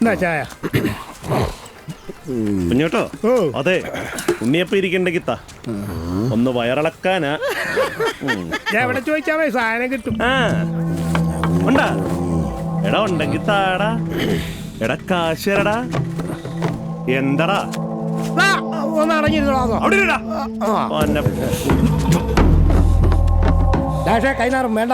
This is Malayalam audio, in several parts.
എന്താ ചായ? കുഞ്ഞോട്ടോ, അതെ ഉണ്ണിയപ്പം ഇരിക്കണ്ടെങ്കിൽ താ, ഒന്ന് വയറിളക്കാനാ. എവിടെ ചോദിച്ചാ മതി, സാധനം കിട്ടും. ഉണ്ടാ എടാ, ഉണ്ടെങ്കിൽ താടാ. എടാ കാശരടാ. എന്തടാ ഒന്ന് അടങ്ങിയിരുന്നോ? കൈനാറും വേണ്ട.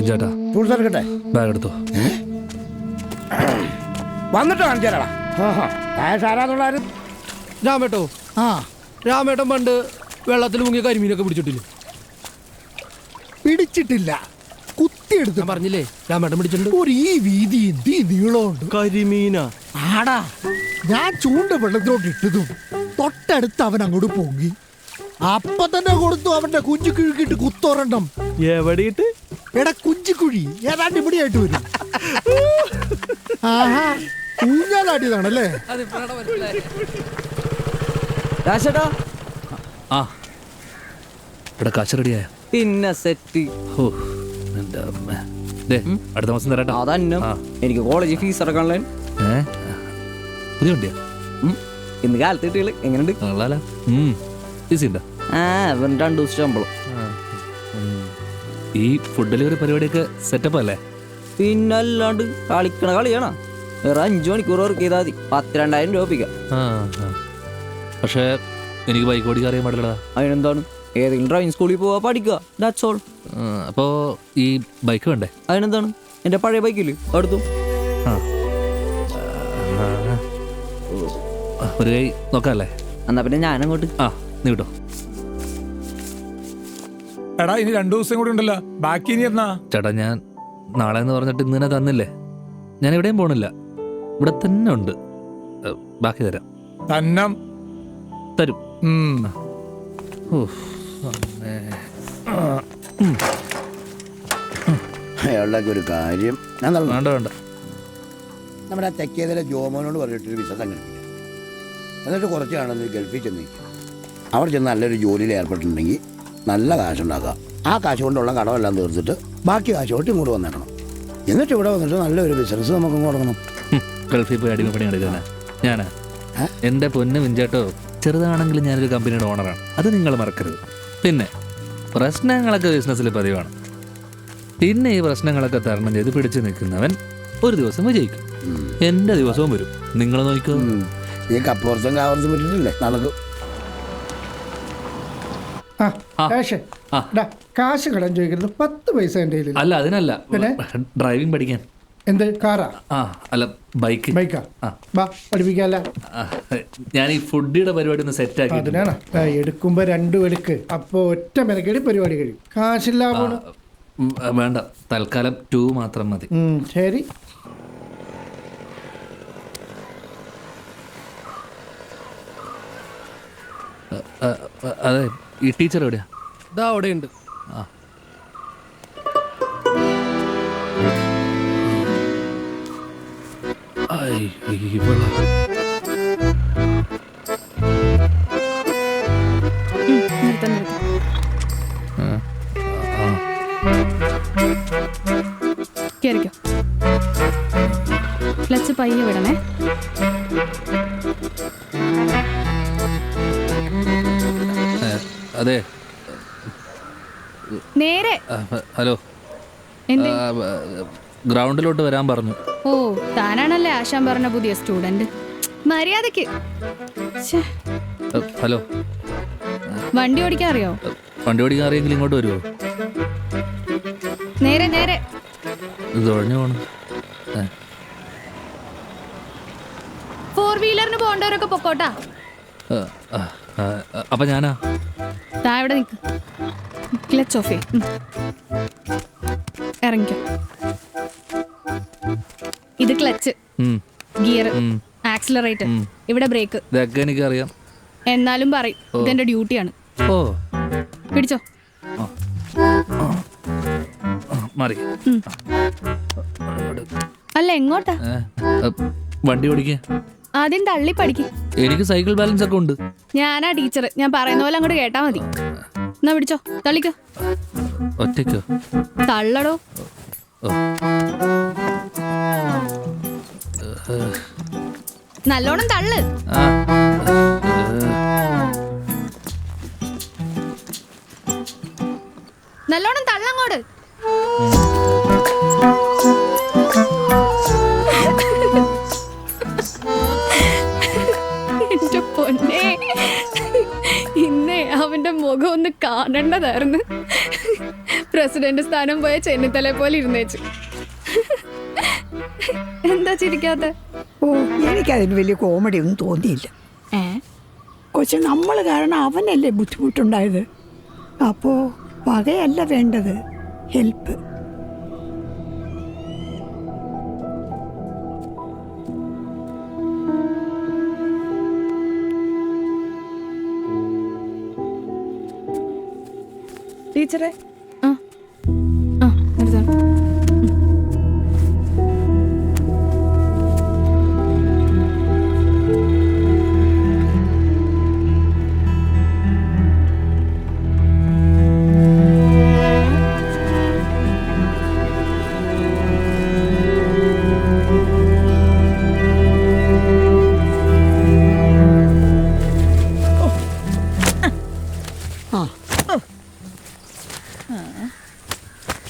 ചേട്ടാ ഫ്രൂട്ട്സ് എടുക്കട്ടെ? ബാഗ് എടുത്തോ. വന്നിട്ട് കാണിച്ചാലാ ആരാന്നുള്ളാരും. രാമേട്ടോ, രാമേട്ടൻ പണ്ട് വെള്ളത്തിൽ മുങ്ങിയ കരിമീനൊക്കെ പിടിച്ചിട്ടില്ലേ? പിടിച്ചിട്ടില്ല, കുത്തിയെടുത്ത്. പറഞ്ഞില്ലേ രാമേട്ടൻ പിടിച്ചിട്ടുണ്ട്. ഒരു ഈ വീതി എന്തി നീളമുണ്ട്. കരിമീന ആടാ, ഞാൻ ചൂണ്ട വെള്ളത്തിലോട്ട് ഇട്ടതും തൊട്ടടുത്ത് അവൻ അങ്ങോട്ട് പൊങ്ങി. അപ്പൊ തന്നെ കൊടുത്തു അവന്റെ കുഞ്ചിക്കുഴിക്കിട്ട് കുത്തോറണം. എവിടെയിട്ട്? എടാ കുഞ്ചിക്കുഴി ഏതാണ്ട് ഇവിടെയായിട്ട് വരും. ആഹാ, ഊഞ്ഞാലാടിയതാണല്ലേ? ആ ഇവിടെ കാശ് റെഡിയായ പിന്നെ സെറ്റ്. അടുത്ത മാസം തരാട്ടോ. അതന്നെ എനിക്ക് കോളേജ് ഫീസ് അടക്കാനുള്ള പുതിയ വണ്ടിയാ? ഇന്ന് കാലത്ത് കിട്ടികള് എങ്ങനെയുണ്ട്? ഈസി ഉണ്ടോ? വെറും 2 ദിവസം ശമ്പളം. ഈ ഫുഡ് ഡെലിവറി പരിപാടിയൊക്കെ സെറ്റപ്പ് അല്ലേ? പിന്നല്ലാണ്ട് കളിക്കണ കളിയാണോ? വേറെ 5 മണിക്കൂർ വർക്ക് ചെയ്താൽ മതി, 12,000 രൂപ ഒപ്പിക്കാം. പക്ഷേ എനിക്ക് ബൈക്ക് ഓടിക്കാൻ അറിയാൻ പാടില്ലടാ. അതിനെന്താണ്, ഏതെങ്കിലും ഡ്രൈവിംഗ് സ്കൂളിൽ പോവാ പഠിക്കുക, ദാറ്റ്സ് ഓൾ. അപ്പോൾ ഈ ബൈക്ക് വേണ്ടേ? അതിനെന്താണ്, എൻ്റെ പഴയ ബൈക്കില് അടുത്തു. ഒരു കൈ നോക്കാല്ലേ? എന്നാ പിന്നെ ഞാനങ്ങോട്ട്. നീ വിട്ടോ. എടാ, ഇനി 2 ദിവസം കൂടി ഉണ്ടല്ലോ, ബാക്കി ഇനി എന്നാ? ചേട്ടാ, ഞാൻ നാളെ എന്ന് പറഞ്ഞിട്ട് ഇന്ന് തന്നെ തന്നില്ലേ. ഞാൻ എവിടെയും പോണില്ല, ഇവിടെ തന്നെ ഉണ്ട്. ബാക്കി തരാം. തന്നം തരും. അയാളുടെ ഒരു കാര്യം വേണ്ട വേണ്ട. നമ്മുടെ ആ തെക്കേതിലെ ജോമോനോട് പറഞ്ഞിട്ടൊരു വിസ സംഘടിപ്പിക്കാം. എന്നിട്ട് കുറച്ച് കാണുന്ന ഗൾഫിൽ ചെന്ന് അവിടെ ചെന്ന് നല്ലൊരു ജോലിയിൽ ഏർപ്പെട്ടിട്ടുണ്ടെങ്കിൽ നല്ല കാശുണ്ടാക്കാം. ആ കാശ് കൊണ്ടുള്ള കടമെല്ലാം തീർത്തിട്ട് ബാക്കി കാശ് തൊട്ട് ഇങ്ങോട്ട് വന്നേക്കണം. എന്നിട്ട് ഇവിടെ വന്നിട്ട് നല്ലൊരു ബിസിനസ് നമുക്ക് തുടങ്ങണം. ഗൾഫിൽ പോയി അടിമപ്പണി എടുക്കാനാ ഞാനാ? എൻ്റെ പൊന്ന് വിഞ്ചേട്ടോ, ചെറുതാണെങ്കിലും ഞാനൊരു കമ്പനിയുടെ ഓണറാണ്, അത് നിങ്ങൾ മറക്കരുത്. പിന്നെ പ്രശ്നങ്ങളൊക്കെ ബിസിനസ്സിൽ പതിവാണ്. പിന്നെ ഈ പ്രശ്നങ്ങളൊക്കെ തരണം ചെയ്ത് പിടിച്ചു നിൽക്കുന്നവൻ ഒരു ദിവസം വിജയിക്കും. എൻ്റെ ദിവസവും വരും. നിങ്ങൾ നോക്കൂ. ഈ കപ്പുറത്തും കാവറത്തും പറ്റിട്ടില്ലേ നടക്കും. കാശ് കടം ചോദിക്കരുത്, 10 പൈസ എൻ്റെ കയ്യിൽ. അല്ല, അതിനല്ല, ഡ്രൈവിംഗ് പഠിക്കാൻ. എന്ത് കാറാ? അല്ല, ബൈക്കാ. പഠിപ്പിക്കാല്ല. ഞാൻ ഈ ഫുഡിയുടെ പരിപാടി ഒന്ന് സെറ്റ് ആക്കി. അതിനാണ് എടുക്കുമ്പോ 2 എടുക്ക്, അപ്പൊ ഒറ്റ മെനക്കേടി പരിപാടി കഴിയും. കാശില്ലാ വേണ്ട, തൽക്കാലം 2 മാത്രം മതി. ശരി. അതെ, ഈ ടീച്ചർ എവിടെയാ? ഇതാ അവിടെയുണ്ട്. കേറിക്കോ. ക്ലച്ച് പയ്യെ വിടണേ. അതെ, നേരെ. ഹലോ, ഗ്രൗണ്ടിലോട്ട് വരാൻ പറഞ്ഞു. ഓ, താനാണല്ലേ ആശാൻ പറഞ്ഞ പുതിയ സ്റ്റുഡന്റ്. മര്യാദക്ക്. ഹലോ, വണ്ടി ഓടിക്കാൻ അറിയോ? വണ്ടി ഓടിക്കാൻ അറിയെങ്കിൽ ഇങ്ങോട്ട് വരുമോ? നേരെ നേരെ. ഇത് ഒഴിഞ്ഞു പോണം. 4 വീലറിന് പോകേണ്ടവരൊക്കെ പൊക്കോട്ടാ. അപ്പൊ ഞാനാ? താ ഇവിടെ നിൽക്ക്. ക്ലച്ച് ഓഫ് ചെയ്യ്. ഇറങ്ങിക്കോ. ഇത് ക്ലച്ച്, ഗിയർ, ആക്സിലറേറ്റർ, ഇവിടെ ബ്രേക്ക്. ഇതൊക്കെ എനിക്കറിയാം. എന്നാലും പറയും, ഇതെന്റെ ഡ്യൂട്ടിയാണ്. ഓ, പിടിച്ചോ. മാറി. അല്ല, എങ്ങോട്ടാ? വണ്ടി ഓടിക്കേ. ആദ്യം തള്ളി പഠിക്കും. എനിക്ക് സൈക്കിൾ ബാലൻസ് ഒക്കെ ഉണ്ട്. ഞാനാ ടീച്ചർ, ഞാൻ പറയുന്ന പോലെ അങ്ങോട്ട് കേട്ടാ മതി. എന്നാ പിടിച്ചോ, തള്ളിക്കോ. ഒറ്റയ്ക്കോ? തള്ളടോ. നല്ലോണം തള്ളു. നല്ലോണം തള്ളങ്ങോട്. എന്റെ പൊന്നെ, ഇന്നേ അവന്റെ മുഖം ഒന്ന് കാണേണ്ടതായിരുന്നു. പ്രസിഡന്റ് സ്ഥാനം പോയ ചെന്നിത്തല പോലെ ഇരുന്നേച്ചു. എന്താ ചിരിക്കാത്ത? ഓ, എനിക്കതിന് വലിയ കോമഡി ഒന്നും തോന്നിയില്ല. കൊച്ചു നമ്മൾ കാരണം അവനല്ലേ ബുദ്ധിമുട്ടുണ്ടായത്. അപ്പോൾ പകയല്ല വേണ്ടത്, ഹെൽപ്പ്. ടീച്ചറെ,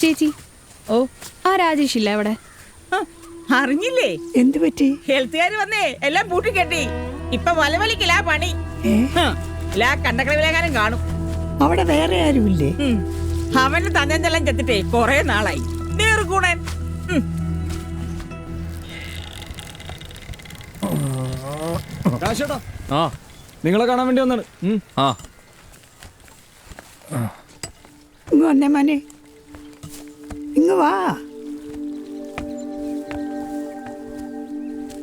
ചേച്ചി, ഓ ആ രാജേഷ് ഇല്ല അവിടെ? അറിഞ്ഞില്ലേ? എന്തു പറ്റി? ഹെൽത്തുകാർ വന്നേ എല്ലാം പൂട്ടി കെട്ടി. ഇപ്പൊ വലവലിക്കില്ല പണി. കണ്ടക്കളവിലേക്കാനും കാണും. അവിടെ വേറെ ആരുമില്ലേ? അവന് തന്നെല്ലാം ചെത്തിട്ടേ കൊറേ നാളായി. നീർക്കൂണൻ. നിങ്ങളെ കാണാൻ വേണ്ടി വന്നാണ്. ഇങ്ങ് വന്നേ മോനെ, ഇങ്ങ് വാ.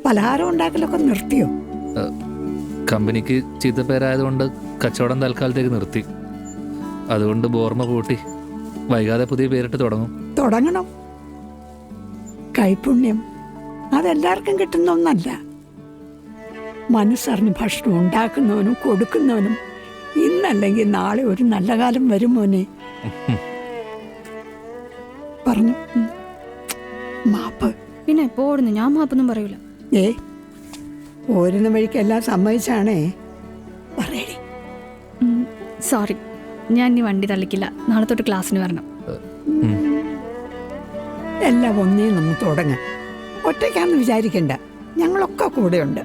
പലഹാരം ഉണ്ടാക്കലൊക്കെ നിർത്തിയോ? കമ്പനിക്ക് ചീത്തപ്പേരായതുകൊണ്ട് കച്ചവടം തൽക്കാലത്തേക്ക് നിർത്തി. അതുകൊണ്ട് ബോർമ പൂട്ടി. വൈകാതെ പുതിയ പേരിട്ട് തുടങ്ങും. തുടങ്ങണം. കൈപുണ്യം അതെല്ലാവർക്കും കിട്ടുന്ന ഒന്നല്ല. മനസ്സറിഞ്ഞ് ഭക്ഷണം ഉണ്ടാക്കുന്നവനും കൊടുക്കുന്നവനും ഇന്നല്ലെങ്കിൽ നാളെ ഒരു നല്ല കാലം വരും മോനെ. പറഞ്ഞു മാപ്പ്. പിന്നെ എപ്പോ ഓടുന്നു, ഞാൻ മാപ്പൊന്നും പറയൂല. ഓരുന്ന വഴിക്ക് എല്ലാം സമ്മതിച്ചാണേ. പറയടി. സോറി, ഞാൻ ഇനി വണ്ടി തള്ളിക്കില്ല. നാളെ തൊട്ട് ക്ലാസ്സിന് വരണം. എല്ലാം ഒന്നേ നമുക്ക് തുടങ്ങാം. ഒറ്റയ്ക്കാന്ന് വിചാരിക്കണ്ട, ഞങ്ങളൊക്കെ കൂടെയുണ്ട്.